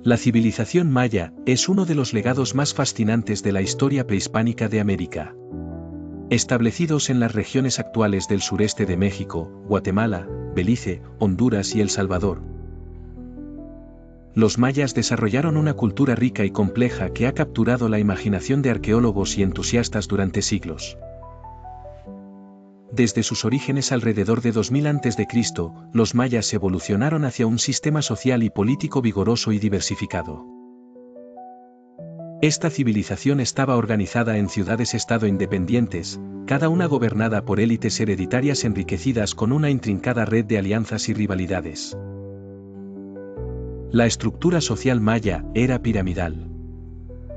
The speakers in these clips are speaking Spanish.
La civilización maya es uno de los legados más fascinantes de la historia prehispánica de América. Establecidos en las regiones actuales del sureste de México, Guatemala, Belice, Honduras y El Salvador, los mayas desarrollaron una cultura rica y compleja que ha capturado la imaginación de arqueólogos y entusiastas durante siglos. Desde sus orígenes alrededor de 2000 a.C., los mayas evolucionaron hacia un sistema social y político vigoroso y diversificado. Esta civilización estaba organizada en ciudades-estado independientes, cada una gobernada por élites hereditarias enriquecidas con una intrincada red de alianzas y rivalidades. La estructura social maya era piramidal.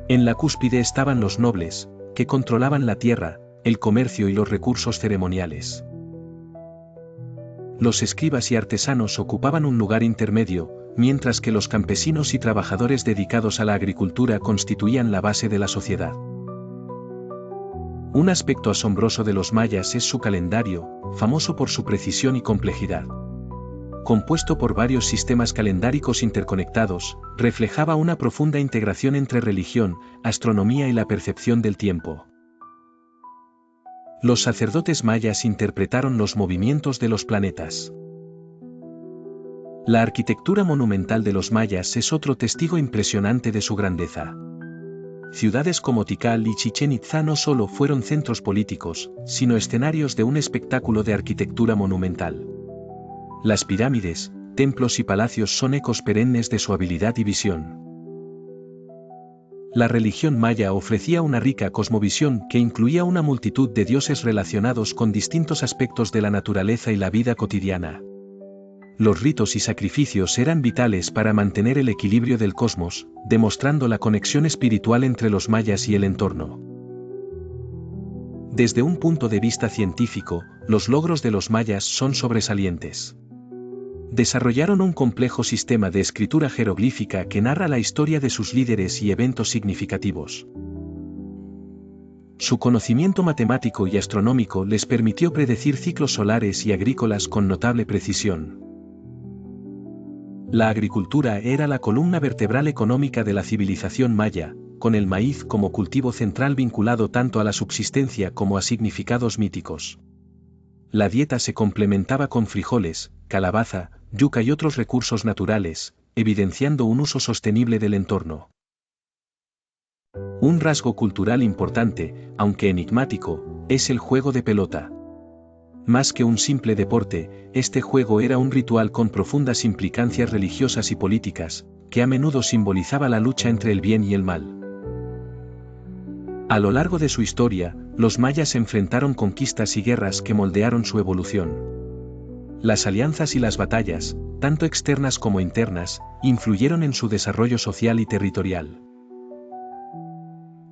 En la cúspide estaban los nobles, que controlaban la tierra, el comercio y los recursos ceremoniales. Los escribas y artesanos ocupaban un lugar intermedio, mientras que los campesinos y trabajadores dedicados a la agricultura constituían la base de la sociedad. Un aspecto asombroso de los mayas es su calendario, famoso por su precisión y complejidad. Compuesto por varios sistemas calendáricos interconectados, reflejaba una profunda integración entre religión, astronomía y la percepción del tiempo. Los sacerdotes mayas interpretaron los movimientos de los planetas. La arquitectura monumental de los mayas es otro testigo impresionante de su grandeza. Ciudades como Tikal y Chichén Itzá no solo fueron centros políticos, sino escenarios de un espectáculo de arquitectura monumental. Las pirámides, templos y palacios son ecos perennes de su habilidad y visión. La religión maya ofrecía una rica cosmovisión que incluía una multitud de dioses relacionados con distintos aspectos de la naturaleza y la vida cotidiana. Los ritos y sacrificios eran vitales para mantener el equilibrio del cosmos, demostrando la conexión espiritual entre los mayas y el entorno. Desde un punto de vista científico, los logros de los mayas son sobresalientes. Desarrollaron un complejo sistema de escritura jeroglífica que narra la historia de sus líderes y eventos significativos. Su conocimiento matemático y astronómico les permitió predecir ciclos solares y agrícolas con notable precisión. La agricultura era la columna vertebral económica de la civilización maya, con el maíz como cultivo central vinculado tanto a la subsistencia como a significados míticos. La dieta se complementaba con frijoles, calabaza, yuca y otros recursos naturales, evidenciando un uso sostenible del entorno. Un rasgo cultural importante, aunque enigmático, es el juego de pelota. Más que un simple deporte, este juego era un ritual con profundas implicancias religiosas y políticas, que a menudo simbolizaba la lucha entre el bien y el mal. A lo largo de su historia, los mayas enfrentaron conquistas y guerras que moldearon su evolución. Las alianzas y las batallas, tanto externas como internas, influyeron en su desarrollo social y territorial.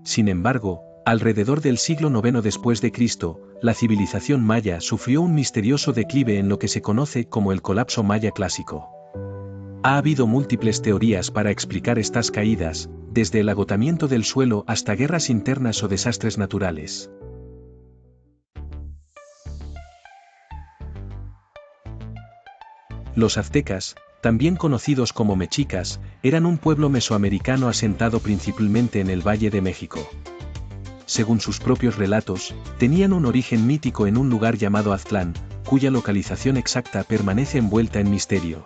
Sin embargo, alrededor del siglo IX después de Cristo, la civilización maya sufrió un misterioso declive en lo que se conoce como el colapso maya clásico. Ha habido múltiples teorías para explicar estas caídas, desde el agotamiento del suelo hasta guerras internas o desastres naturales. Los aztecas, también conocidos como mexicas, eran un pueblo mesoamericano asentado principalmente en el Valle de México. Según sus propios relatos, tenían un origen mítico en un lugar llamado Aztlán, cuya localización exacta permanece envuelta en misterio.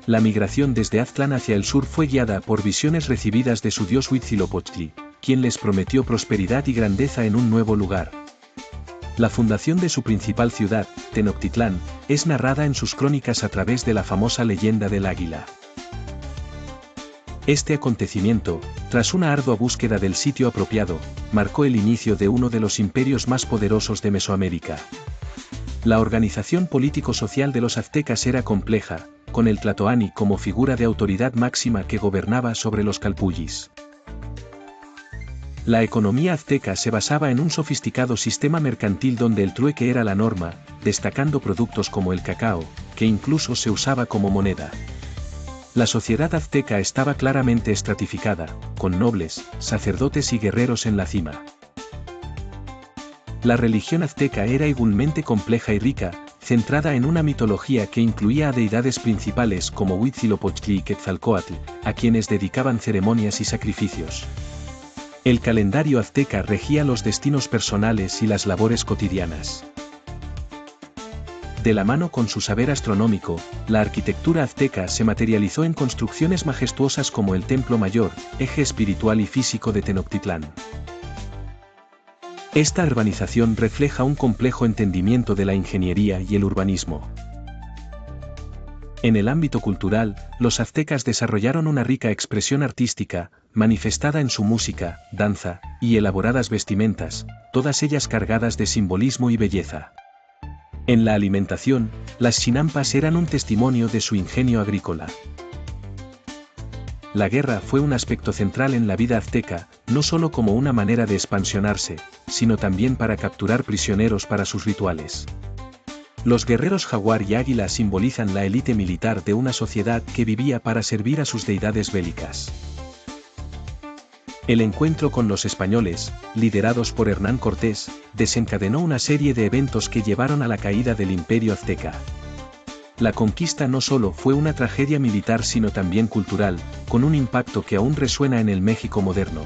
La migración desde Aztlán hacia el sur fue guiada por visiones recibidas de su dios Huitzilopochtli, quien les prometió prosperidad y grandeza en un nuevo lugar. La fundación de su principal ciudad, Tenochtitlán, es narrada en sus crónicas a través de la famosa leyenda del águila. Este acontecimiento, tras una ardua búsqueda del sitio apropiado, marcó el inicio de uno de los imperios más poderosos de Mesoamérica. La organización político-social de los aztecas era compleja, con el Tlatoani como figura de autoridad máxima que gobernaba sobre los calpullis. La economía azteca se basaba en un sofisticado sistema mercantil donde el trueque era la norma, destacando productos como el cacao, que incluso se usaba como moneda. La sociedad azteca estaba claramente estratificada, con nobles, sacerdotes y guerreros en la cima. La religión azteca era igualmente compleja y rica, centrada en una mitología que incluía a deidades principales como Huitzilopochtli y Quetzalcóatl, a quienes dedicaban ceremonias y sacrificios. El calendario azteca regía los destinos personales y las labores cotidianas. De la mano con su saber astronómico, la arquitectura azteca se materializó en construcciones majestuosas como el Templo Mayor, eje espiritual y físico de Tenochtitlán. Esta urbanización refleja un complejo entendimiento de la ingeniería y el urbanismo. En el ámbito cultural, los aztecas desarrollaron una rica expresión artística, manifestada en su música, danza, y elaboradas vestimentas, todas ellas cargadas de simbolismo y belleza. En la alimentación, las chinampas eran un testimonio de su ingenio agrícola. La guerra fue un aspecto central en la vida azteca, no solo como una manera de expansionarse, sino también para capturar prisioneros para sus rituales. Los guerreros jaguar y águila simbolizan la élite militar de una sociedad que vivía para servir a sus deidades bélicas. El encuentro con los españoles, liderados por Hernán Cortés, desencadenó una serie de eventos que llevaron a la caída del Imperio azteca. La conquista no solo fue una tragedia militar sino también cultural, con un impacto que aún resuena en el México moderno.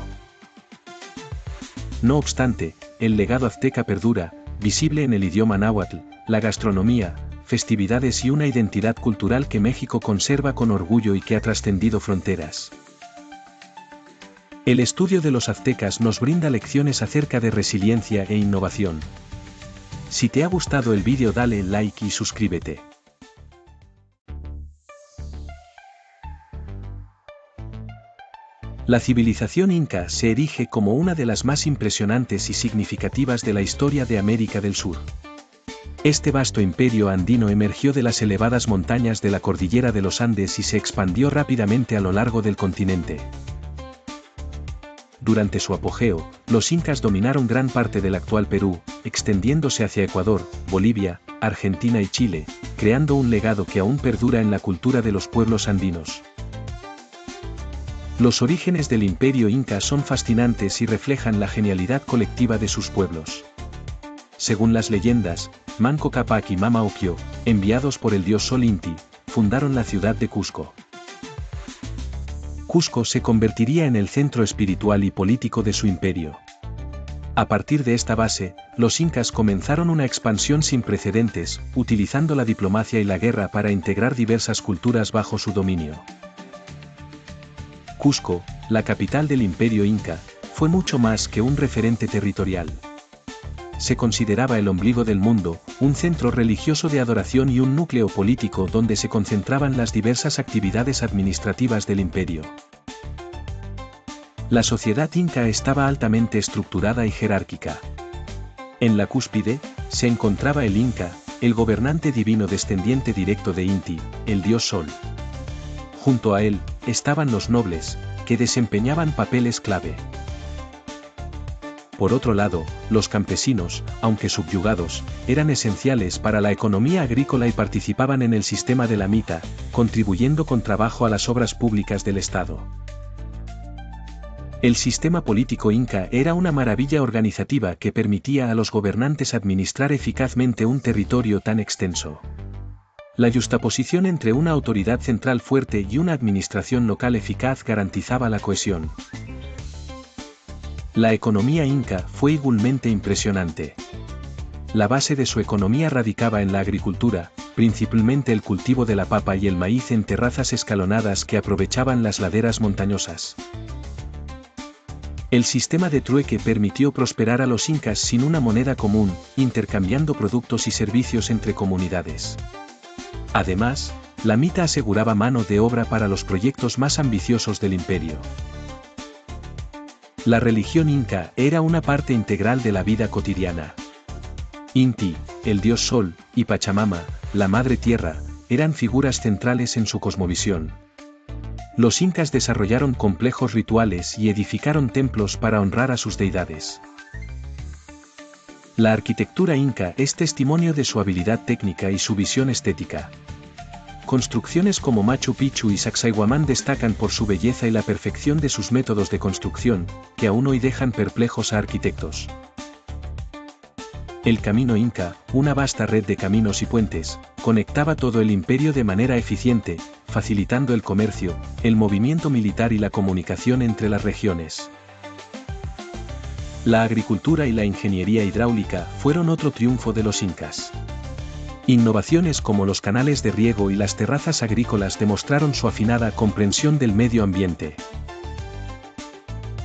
No obstante, el legado azteca perdura, visible en el idioma náhuatl, la gastronomía, festividades y una identidad cultural que México conserva con orgullo y que ha trascendido fronteras. El estudio de los aztecas nos brinda lecciones acerca de resiliencia e innovación. Si te ha gustado el vídeo dale like y suscríbete. La civilización inca se erige como una de las más impresionantes y significativas de la historia de América del Sur. Este vasto imperio andino emergió de las elevadas montañas de la cordillera de los Andes y se expandió rápidamente a lo largo del continente. Durante su apogeo, los incas dominaron gran parte del actual Perú, extendiéndose hacia Ecuador, Bolivia, Argentina y Chile, creando un legado que aún perdura en la cultura de los pueblos andinos. Los orígenes del imperio inca son fascinantes y reflejan la genialidad colectiva de sus pueblos. Según las leyendas, Manco Cápac y Mama Ocllo, enviados por el dios Sol Inti, fundaron la ciudad de Cusco. Cusco se convertiría en el centro espiritual y político de su imperio. A partir de esta base, los incas comenzaron una expansión sin precedentes, utilizando la diplomacia y la guerra para integrar diversas culturas bajo su dominio. Cusco, la capital del imperio inca, fue mucho más que un referente territorial. Se consideraba el ombligo del mundo, un centro religioso de adoración y un núcleo político donde se concentraban las diversas actividades administrativas del imperio. La sociedad inca estaba altamente estructurada y jerárquica. En la cúspide, se encontraba el Inca, el gobernante divino descendiente directo de Inti, el dios Sol. Junto a él, estaban los nobles, que desempeñaban papeles clave. Por otro lado, los campesinos, aunque subyugados, eran esenciales para la economía agrícola y participaban en el sistema de la mita, contribuyendo con trabajo a las obras públicas del Estado. El sistema político inca era una maravilla organizativa que permitía a los gobernantes administrar eficazmente un territorio tan extenso. La yuxtaposición entre una autoridad central fuerte y una administración local eficaz garantizaba la cohesión. La economía inca fue igualmente impresionante. La base de su economía radicaba en la agricultura, principalmente el cultivo de la papa y el maíz en terrazas escalonadas que aprovechaban las laderas montañosas. El sistema de trueque permitió prosperar a los incas sin una moneda común, intercambiando productos y servicios entre comunidades. Además, la mita aseguraba mano de obra para los proyectos más ambiciosos del imperio. La religión inca era una parte integral de la vida cotidiana. Inti, el dios Sol, y Pachamama, la madre tierra, eran figuras centrales en su cosmovisión. Los incas desarrollaron complejos rituales y edificaron templos para honrar a sus deidades. La arquitectura inca es testimonio de su habilidad técnica y su visión estética. Construcciones como Machu Picchu y Sacsayhuamán destacan por su belleza y la perfección de sus métodos de construcción, que aún hoy dejan perplejos a arquitectos. El camino inca, una vasta red de caminos y puentes, conectaba todo el imperio de manera eficiente, facilitando el comercio, el movimiento militar y la comunicación entre las regiones. La agricultura y la ingeniería hidráulica fueron otro triunfo de los incas. Innovaciones como los canales de riego y las terrazas agrícolas demostraron su afinada comprensión del medio ambiente.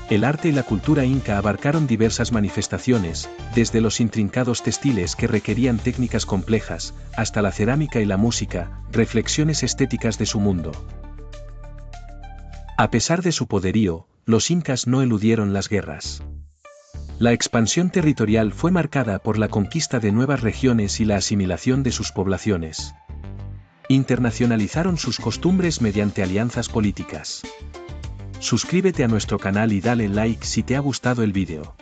El arte y la cultura inca abarcaron diversas manifestaciones, desde los intrincados textiles que requerían técnicas complejas, hasta la cerámica y la música, reflexiones estéticas de su mundo. A pesar de su poderío, los incas no eludieron las guerras. La expansión territorial fue marcada por la conquista de nuevas regiones y la asimilación de sus poblaciones. Internacionalizaron sus costumbres mediante alianzas políticas. Suscríbete a nuestro canal y dale like si te ha gustado el vídeo.